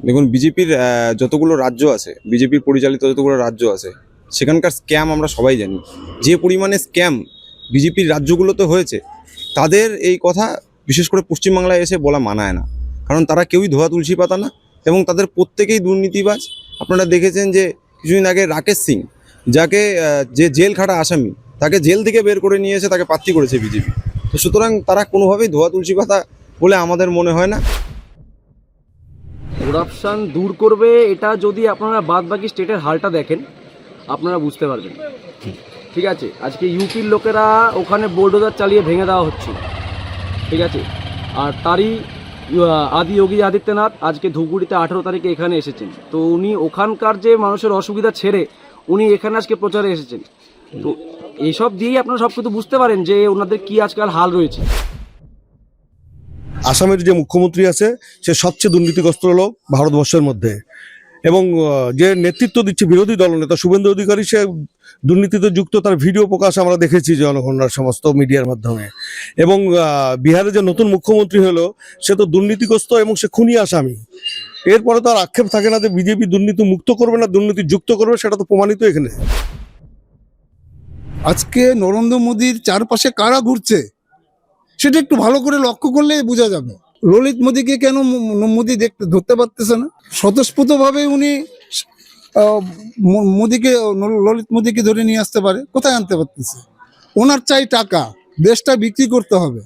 দেখুন, বিজেপির যতগুলো রাজ্য আছে, বিজেপির পরিচালিত যতগুলো রাজ্য আছে, সেখানকার স্ক্যাম আমরা সবাই জানি। যে পরিমাণে স্ক্যাম বিজেপির রাজ্যগুলোতে হয়েছে, তাদের এই কথা বিশেষ করে পশ্চিমবাংলায় এসে বলা মানায় না। কারণ তারা কেউই ধোয়া তুলসী পাতা না, এবং তাদের প্রত্যেকেই দুর্নীতিবাজ। আপনারা দেখেছেন যে কিছুদিন আগে রাকেশ সিং, যাকে যে জেল খাটা আসামি, তাকে জেল থেকে বের করে নিয়ে এসে তাকে প্রার্থী করেছে বিজেপি। তো সুতরাং তারা কোনোভাবেই ধোয়া তুলসী পাতা বলে আমাদের মনে হয় না। করাপশান দূর করবে, এটা যদি আপনারা বাদ বাকি স্টেটের হালটা দেখেন আপনারা বুঝতে পারবেন। ঠিক আছে, আজকে ইউপির লোকেরা ওখানে বোলডোজার চালিয়ে ভেঙে দেওয়া হচ্ছে, ঠিক আছে। আর তারই যোগী আদিত্যনাথ আজকে ধূপগুড়িতে 18 তারিখে এখানে এসেছেন। তো উনি ওখানকার যে মানুষের অসুবিধা ছেড়ে উনি এখানে আজকে প্রচারে এসেছেন। তো এইসব দিয়েই আপনারা সব কিছু বুঝতে পারেন যে ওনাদের কি আজকাল হাল রয়েছে। আসামের যে মুখ্যমন্ত্রী আছে সে সবচেয়ে দুর্নীতিগ্রস্ত লোক ভারতবর্ষের মধ্যে, এবং যে নেতৃত্ব দিচ্ছে বিরোধী দলনেতা শুভেন্দু অধিকারী, সে দুর্নীতিতে যুক্ত। তার ভিডিও প্রকাশ আমরা দেখেছি জনগণনার সমস্ত মিডিয়ার মাধ্যমে। এবং বিহারে যে নতুন মুখ্যমন্ত্রী হলো, সে তো দুর্নীতিগ্রস্ত এবং সে খুনি আসামি। এরপরে তো আর আক্ষেপ থাকে না যে বিজেপি দুর্নীতি মুক্ত করবে না দুর্নীতি যুক্ত করবে, সেটা তো প্রমাণিত এখানে। আজকে নরেন্দ্র মোদীর চারপাশে কারা ঘুরছে সেটা একটু ভালো করে লক্ষ্য করলে বোঝা যাবে। ললিত মোদীকে কেন মোদী ধরতে পারতেছে না? স্বতঃস্ফূর্তভাবে উনি ললিত মোদীকে ধরে নিয়ে আসতে পারে, কোথায় আনতে পারতেছে? ওনার চাই টাকা, দেশটা বিক্রি করতে হবে।